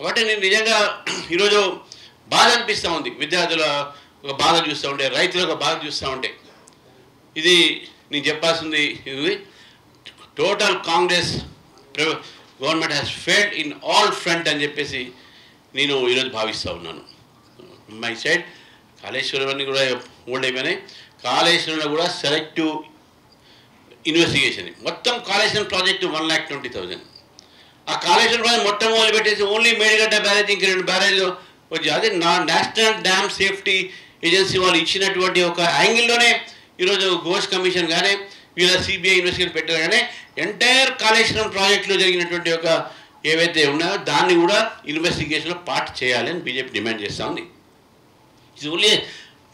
కాబట్టి నేను నిజంగా ఈరోజు బాధ అనిపిస్తూ ఉంది. విద్యార్థుల ఒక బాధ చూస్తూ ఉంటే, రైతుల ఒక బాధ చూస్తూ ఉంటే, ఇది నేను చెప్పాల్సింది ఇది total Congress government has failed in all front అని చెప్పేసి నేను ఈరోజు భావిస్తూ ఉన్నాను. మై సైడ్ కాళేశ్వరం అన్నీ కూడా ఓల్డ్ అయిపోయినాయి. కాళేశ్వరంలో కూడా సెలెక్టివ్ ఇన్వెస్టిగేషన్, మొత్తం కాళేశ్వరం ప్రాజెక్టు 1,20,000. ఆ కాళేశ్వరం ప్రాజెక్ట్ మొత్తం మొదలుపెట్టేసి ఓన్లీ మేడిగడ్డ బ్యారేజ్, ఇంక 2 బ్యారేజ్లు వచ్చి అది నేషనల్ డ్యామ్ సేఫ్టీ ఏజెన్సీ వాళ్ళు ఇచ్చినటువంటి ఒక యాంగిల్లోనే ఈరోజు ఘోష్ కమిషన్ కానీ వీళ్ళ సిబిఐ ఇన్వెస్టిగేషన్ పెట్టారు. కానీ ఎంటైర్ కాళేశ్వరం ప్రాజెక్టులో జరిగినటువంటి ఒక ఏవైతే ఉన్నాయో దాన్ని కూడా ఇన్వెస్టిగేషన్లో పార్ట్ చేయాలి అని బీజేపీ డిమాండ్ చేస్తూ ఉంది. ఇది ఓన్లీ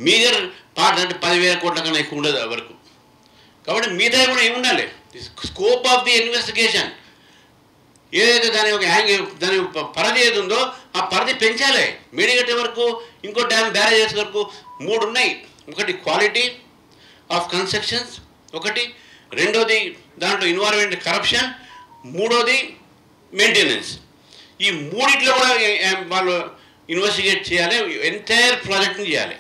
మేజర్ పార్ట్, అంటే 10,000 కోట్ల కన్నా ఎక్కువ ఉండదు వరకు. కాబట్టి మీద కూడా ఏముండాలి, స్కోప్ ఆఫ్ ది ఇన్వెస్టిగేషన్ ఏదైతే దాని ఒక దాని పరిధి ఏది ఉందో ఆ పరిధి పెంచాలి. మేడిగట్ట వరకు, ఇంకో డ్యామ్ బ్యారేజెస్ వరకు 3 ఉన్నాయి. ఒకటి క్వాలిటీ ఆఫ్ కన్స్ట్రక్షన్స్, ఒకటి రెండోది దాంట్లో ఎన్వైరన్మెంట్ కరప్షన్, మూడోది మెయింటెనెన్స్. ఈ మూడిట్లో కూడా వాళ్ళు ఇన్వెస్టిగేట్ చేయాలి, ఎంటైర్ ప్రాజెక్ట్ని చేయాలి.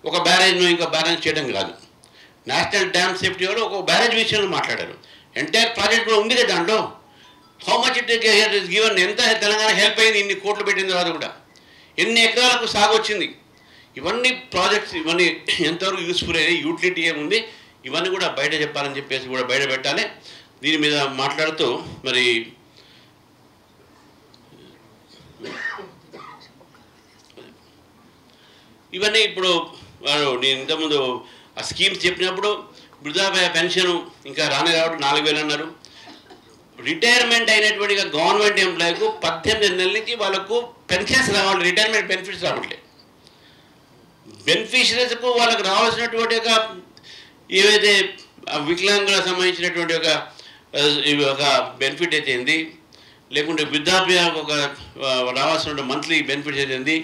ఒక బ్యారేజ్ను ఇంకో బ్యారేజ్ చేయడం కాదు. నేషనల్ డ్యామ్ సేఫ్టీ వాళ్ళు ఒక బ్యారేజ్ విషయంలో మాట్లాడారు. ఎంటైర్ ప్రాజెక్ట్ కూడా ఉంది కదా దాంట్లో. How much it is given, ఎంత తెలంగాణ హెల్ప్ అయింది ఇన్ని కోట్లు పెట్టిన తర్వాత కూడా, ఎన్ని ఎకరాలకు సాగు వచ్చింది, ఇవన్నీ ప్రాజెక్ట్స్ ఇవన్నీ ఎంతవరకు యూస్ఫుల్ అయ్యాయి, యూటిలిటీ ఏముంది, ఇవన్నీ కూడా బయట చెప్పాలని చెప్పేసి కూడా బయట పెట్టాలి. దీని మీద మాట్లాడుతూ మరి ఇవన్నీ ఇప్పుడు నేను ఇంతకుముందు ఆ స్కీమ్స్ చెప్పినప్పుడు వృద్ధాప్య పెన్షన్ ఇంకా రావడం 4,000 అన్నారు. రిటైర్మెంట్ అయినటువంటి గవర్నమెంట్ ఎంప్లాయీకు 18 నెలల నుంచి వాళ్ళకు పెన్షన్స్ రావాలి, రిటైర్మెంట్ బెనిఫిట్స్ రావట్లేదు. బెనిఫిషరీస్కు వాళ్ళకు రావాల్సినటువంటి ఒక ఏవైతే వికలాంగులకు సంబంధించినటువంటి ఒక బెనిఫిట్ అయితే ఏంది, లేకుంటే వృద్ధాప్య ఒక రావాల్సిన మంత్లీ బెనిఫిట్స్ అయితే ఏంది,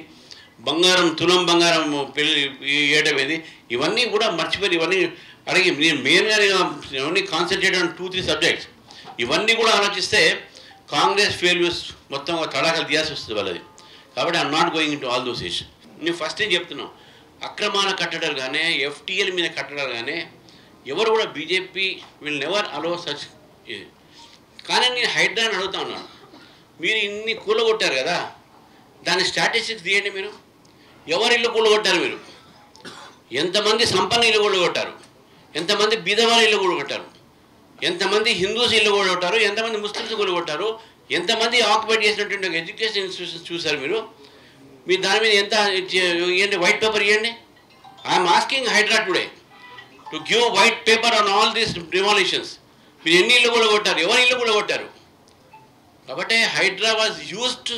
బంగారం తులం బంగారం పెళ్ళి ఇవ్వడం ఏది, ఇవన్నీ కూడా మర్చిపోయి ఇవన్నీ అడిగి నేను మెయిన్గా ఇవన్నీ కాన్సన్ట్రేట్ ఆన్ 2-3 సబ్జెక్ట్స్. ఇవన్నీ కూడా ఆలోచిస్తే కాంగ్రెస్ ఫెయిల్యూర్స్ మొత్తం తడాకలు తీయాల్సి వస్తుంది వాళ్ళది. కాబట్టి I'm not going in to all those issues. నేను ఫస్ట్ ఏం చెప్తున్నాం, అక్రమాల కట్టడాలు కానీ ఎఫ్టీఎల్ మీద కట్టడాలు కానీ ఎవరు కూడా BJP will never allow such. కానీ నేను హైడ్రాని అడుగుతా ఉన్నాను, మీరు ఇన్ని కూలగొట్టారు కదా, దాని స్టాటిస్టిక్స్ తీయండి. మీరు ఎవరి ఇల్లు కూలగొట్టారు, మీరు ఎంతమంది సంపన్న ఇల్లు కూలగొట్టారు, ఎంతమంది బీదవాళ్ళ ఇల్లు కూలగొట్టారు, ఎంతమంది హిందూస్ ఇల్లు కూలగొట్టారు, ఎంతమంది ముస్లిమ్స్ కూలగొట్టారు, ఎంతమంది ఆక్యుపైడ్ చేసినటువంటి ఎడ్యుకేషన్ ఇన్స్టిట్యూషన్స్ చూశారు మీరు దాని మీద ఎంత ఇవ్వండి, వైట్ పేపర్ ఇవ్వండి. I'm asking Hydraa today to give white paper on all these demolitions. మీరు ఎన్ని ఇల్లు కూలగొట్టారు, ఎవరి ఇల్లు కూలగొట్టారు. కాబట్టి Hydraa was used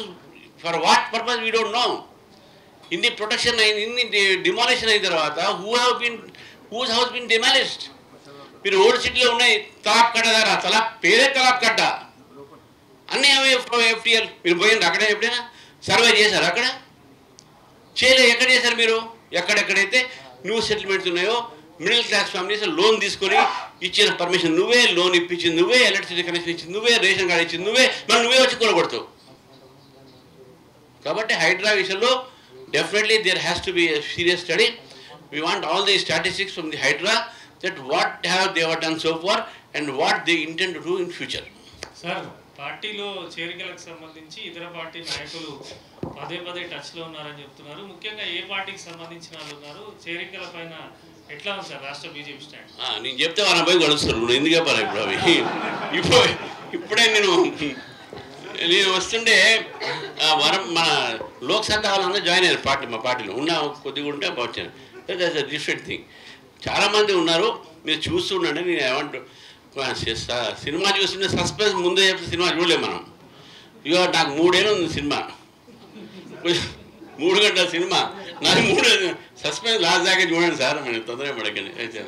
for what purpose we don't know. ఇన్ని ప్రొటెక్షన్ అయింది, ఇన్ని డిమాలిషన్ అయిన తర్వాత హూజ్ హౌస్ బిన్ డిమాలిష్డ్. మీరు ఓల్డ్ సిటీలో ఉన్నాయి తలాప్ కట్ట దగ్గర, తలాప్ పేరే తలాప్ కట్ట, అన్నీ అవి ఎఫ్టీఎల్. మీరు పోయింది అక్కడే ఎప్పుడైనా సర్వే చేశారు? అక్కడ చేయలేదు. ఎక్కడ చేశారు మీరు? ఎక్కడెక్కడైతే న్యూ సెటిల్మెంట్స్ ఉన్నాయో మిడిల్ క్లాస్ ఫ్యామిలీస్ లోన్ తీసుకొని ఇచ్చిన పర్మిషన్ నువ్వే, లోన్ ఇప్పించింది నువ్వే, ఎలక్ట్రిసిటీ కనెక్షన్ ఇచ్చింది నువ్వే, రేషన్ కార్డు ఇచ్చింది నువ్వే, నువ్వే వచ్చి కూలగొడతావు. కాబట్టి హైడ్రా విషయంలో definitely there has to be serious study. We want all the statistics from the Hydraa that what have they have done so far and what they intend to do in future. Sir, పార్టీలో చేరికలకు సంబంధించి ఇతర party నాయకులు పదే టచ్లో ఉన్నారని చెప్తున్నారు. ముఖ్యంగా ఏ పార్టీకి సంబంధించిన వాళ్ళు ఉన్నారు? చేరికల పైన ఎట్లా ఉంది సార్ రాష్ట్ర బీజేపీ స్టాండ్? నేను చెప్తే వాళ్ళ పోయి కలుస్తారు, ఎందుకు చెప్పాలి ఇప్పుడు అవి. ఇప్పుడే నేను వస్తుంటే మన లోక్సత్తా వాళ్ళందరూ జాయిన్ అయ్యారు పార్టీ, మా పార్టీలో ఉన్న కొద్దిగా ఉంటే వచ్చాను. That's a different thing. చాలామంది ఉన్నారు, మీరు చూస్తుండండి. నేను ఏమంటూ సినిమా చూస్తుంటే సస్పెన్స్ ముందే చెప్తే సినిమా చూడలేము మనం. ఇక నాకు 3 ఏళ్ళు ఉంది సినిమా, 3 గంటల సినిమా, నాకు 3 సస్పెన్స్ లాస్ట్ దాకా చూడండి సార్, మనం తొందరగా పడకండి. అయితే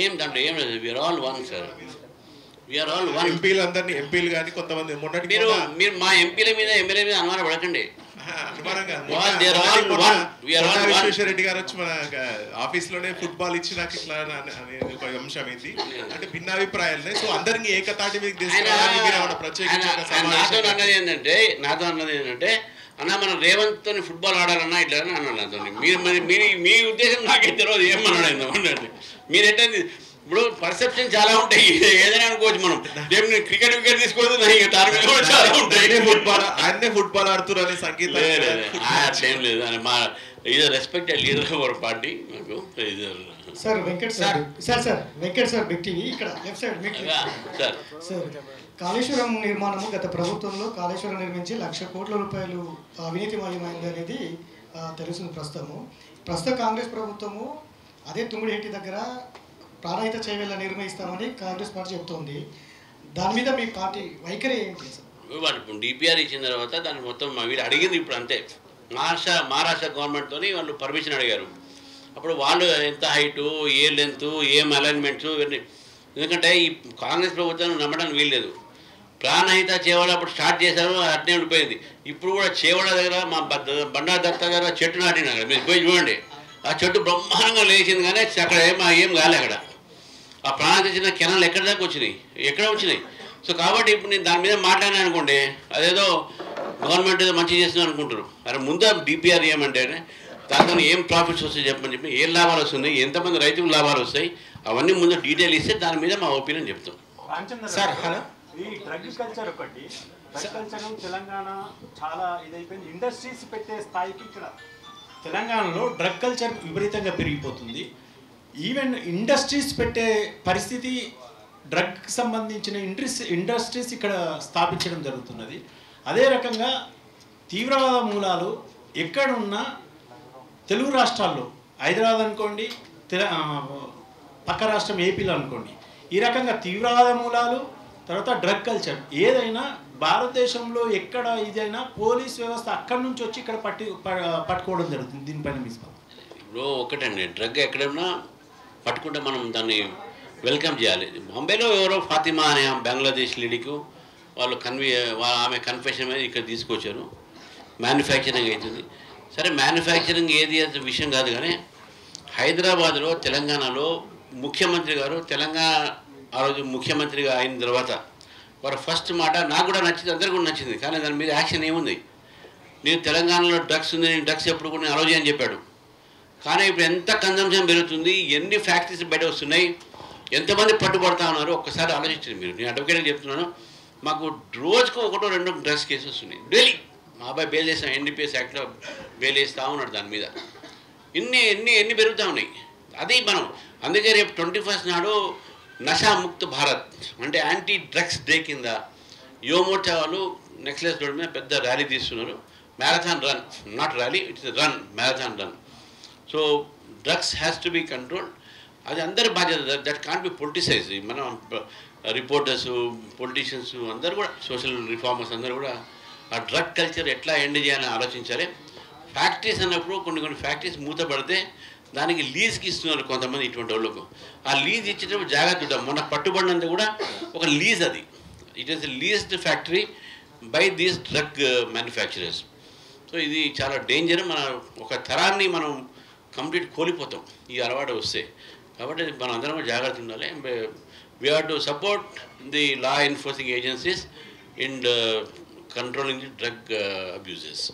ఏం దాంట్లో ఏం లేదు, we are all one sir, we are all one. ఎంపీలు కానీ కొంతమంది మీరు మా ఎంపీల మీద ఎమ్మెల్యే మీద అనుమానం పడకండి. విశ్వేశ్వరరెడ్డి గారు వచ్చి మన ఆఫీస్ లోనే ఫుట్బాల్ ఇచ్చినాక ఇట్లా అనే ఒక అంశం ఇది అంటే భిన్నాభిప్రాయాలు. సో అందరినీ ఏకతాటి మీద నాతో అన్నది ఏంటంటే అన్న మనం రేవంత్ తోని ఫుట్బాల్ ఆడాలన్నా ఇట్లా అని అన్నాను నాతో. మీరు మీ ఉద్దేశం నాకే తెలియదు ఏమన్నాడు. మీరంటే ఇప్పుడు పర్సెప్షన్ చాలా ఉంటాయి, ఏదైనా అనుకోవచ్చు మనం. రేపు నేను క్రికెట్ వికెట్ తీసుకోవద్దు దాని మీద కూడా చాలా ఉంటాయి. ఫుట్బాల్ ఆడుతున్నారు అనే సంగీతం అట్లేం లేదు అని మా ఇది respected leader of our party. నాకు sir Venkat sir big TV ఇక్కడ లెఫ్ట్ సైడ్ సార్ కాళేశ్వరం నిర్మాణము గత ప్రభుత్వంలో కాళేశ్వరం నిర్మించి 1,00,000 కోట్ల రూపాయలు అవినీతిమయమైంది అనేది తెలుస్తుంది. ప్రస్తుత కాంగ్రెస్ ప్రభుత్వము అదే తుమ్మిడిహెట్టి దగ్గర ప్రాణహిత చేవేళ్ళ నిర్వహిస్తామని కాంగ్రెస్ పార్టీ చెప్తోంది. దాని మీద మీ పార్టీ వైఖరి ఏంటి సార్? వాళ్ళు డిపిఆర్ ఇచ్చిన తర్వాత దాన్ని మొత్తం వీళ్ళు అడిగింది ఇప్పుడు అంతే. మహారాష్ట్ర గవర్నమెంట్తో వాళ్ళు పర్మిషన్ అడిగారు. అప్పుడు వాళ్ళు ఎంత హైటు, ఏ లెంత్, ఏం అలైన్మెంట్స్ ఇవన్నీ. ఎందుకంటే ఈ కాంగ్రెస్ ప్రభుత్వాన్ని నమ్మడానికి వీల్లేదు. ప్రాణహిత చేవడ అప్పుడు స్టార్ట్ చేశారు, అట్నే ఉండిపోయింది. ఇప్పుడు కూడా చేవడ దగ్గర మా బండారు దత్త దగ్గర చెట్టు నాటిన అక్కడ మీరు పోయి చూడండి. ఆ చెట్టు బ్రహ్మాండంగా లేచింది, కానీ అక్కడ ఏం కాలే. అక్కడ ఆ ప్రాణహిత చిన్న కెనాలు ఎక్కడ దాకా వచ్చినాయి. సో కాబట్టి ఇప్పుడు నేను దాని మీద మాట్లాడినా అనుకోండి, అదేదో గవర్నమెంట్ ఏదో మంచి చేస్తుంది అనుకుంటారు. అరే ముందు డిపిఆర్ ఏమంటే దాంతో ఏం ప్రాఫిట్స్ వస్తాయి చెప్పమని చెప్పి, ఏం లాభాలు వస్తున్నాయి, ఎంతమంది రైతులకు లాభాలు వస్తాయి, అవన్నీ ముందు డీటెయిల్ ఇస్తే దాని మీద మా ఒపీనియన్ చెప్తాం. సార్ హలో, ఈ డ్రగ్ కల్చర్ ఒకటి, డ్రగ్ కల్చర్ తెలంగాణ చాలా ఇదైపోయింది. ఇండస్ట్రీస్ పెట్టే స్థాయికి ఇక్కడ తెలంగాణలో డ్రగ్ కల్చర్ విపరీతంగా పెరిగిపోతుంది. ఈవెన్ ఇండస్ట్రీస్ పెట్టే పరిస్థితి, డ్రగ్కి సంబంధించిన ఇండస్ట్రీస్ ఇక్కడ స్థాపించడం జరుగుతున్నది. అదే రకంగా తీవ్రవాద మూలాలు ఎక్కడున్నా తెలుగు రాష్ట్రాల్లో, హైదరాబాద్ అనుకోండి, పక్క రాష్ట్రం ఏపీలో అనుకోండి, ఈ రకంగా తీవ్రవాద మూలాలు, తర్వాత డ్రగ్ కల్చర్ ఏదైనా భారతదేశంలో ఎక్కడ ఇదైనా పోలీస్ వ్యవస్థ అక్కడి నుంచి వచ్చి ఇక్కడ పట్టుకోవడం జరుగుతుంది. దీనిపైన మీ ఇప్పుడు ఒకటండి, డ్రగ్ ఎక్కడన్నా పట్టుకుంటే మనం దాన్ని వెల్కమ్ చేయాలి. బాంబేలో ఎవరో ఫాతిమా అనే బంగ్లాదేశ్ లేడీకు వాళ్ళు ఆమె కన్ఫెషన్ మీద ఇక్కడ తీసుకొచ్చారు. మ్యానుఫ్యాక్చరింగ్ అవుతుంది. సరే మ్యానుఫ్యాక్చరింగ్ ఏది అది విషయం కాదు, కానీ హైదరాబాద్లో తెలంగాణలో ముఖ్యమంత్రి గారు ఆ రోజు ముఖ్యమంత్రిగా అయిన తర్వాత వారు ఫస్ట్ మాట నాకు కూడా నచ్చింది, అందరికీ కూడా నచ్చింది, కానీ దాని మీద యాక్షన్ ఏముంది. నేను తెలంగాణలో డ్రగ్స్ ఉంది, నేను డ్రగ్స్ ఎప్పుడు కూడా నేను అలౌ చేయని చెప్పాడు. కానీ ఇప్పుడు ఎంత కన్జంప్షన్ పెరుగుతుంది, ఎన్ని ఫ్యాక్టరీస్ బయట వస్తున్నాయి, ఎంతమంది పట్టుబడతా ఉన్నారు, ఒక్కసారి ఆలోచించండి మీరు. నేను అడ్వకేట్గా చెప్తున్నాను, మాకు రోజుకు 1-2 డ్రగ్స్ కేసెస్ వస్తున్నాయి డైలీ. మా అబ్బాయి బెయిల్ చేస్తాం, ఎన్డీపీఎస్ యాక్ట్లో బెయిల్ వేస్తూ ఉన్నాడు. దాని మీద ఎన్ని పెరుగుతూ ఉన్నాయి. అది మనం అందుకే రేపు 21st నాడు నషాముక్త భారత్ అంటే యాంటీ డ్రగ్స్ డే కింద యువమోర్చా వాళ్ళు నెక్లెస్ రోడ్ మీద పెద్ద ర్యాలీ తీస్తున్నారు. Marathon run, not rally, it's run, marathon run. So drugs has to be controlled. అది అందరి బాధ్యత. That can't be politicise. మనం రిపోర్టర్స్, పొలిటీషియన్స్ అందరూ కూడా, సోషల్ రిఫార్మర్స్ అందరూ కూడా ఆ డ్రగ్ కల్చర్ ఎట్లా ఎండ్ చేయాలని ఆలోచించాలి. ఫ్యాక్టరీస్ అన్నప్పుడు కొన్ని ఫ్యాక్టరీస్ మూతపడితే దానికి లీజ్కి ఇస్తున్నారు కొంతమంది ఇటువంటి వాళ్ళకు. ఆ లీజ్ ఇచ్చేటప్పుడు జాగ్రత్త ఉంటాం. మొన్న పట్టుబడినంత కూడా ఒక లీజ్, అది it is leased factory by these drug manufacturers. So ఇది చాలా డేంజర్. మన ఒక తరాన్ని మనం కంప్లీట్ కోల్పోతాం ఈ అలవాటు వస్తే. కాబట్టి మనం అందరం జాగ్రత్త ఉండాలి. We have to support the law enforcing agencies in controlling the drug abuses.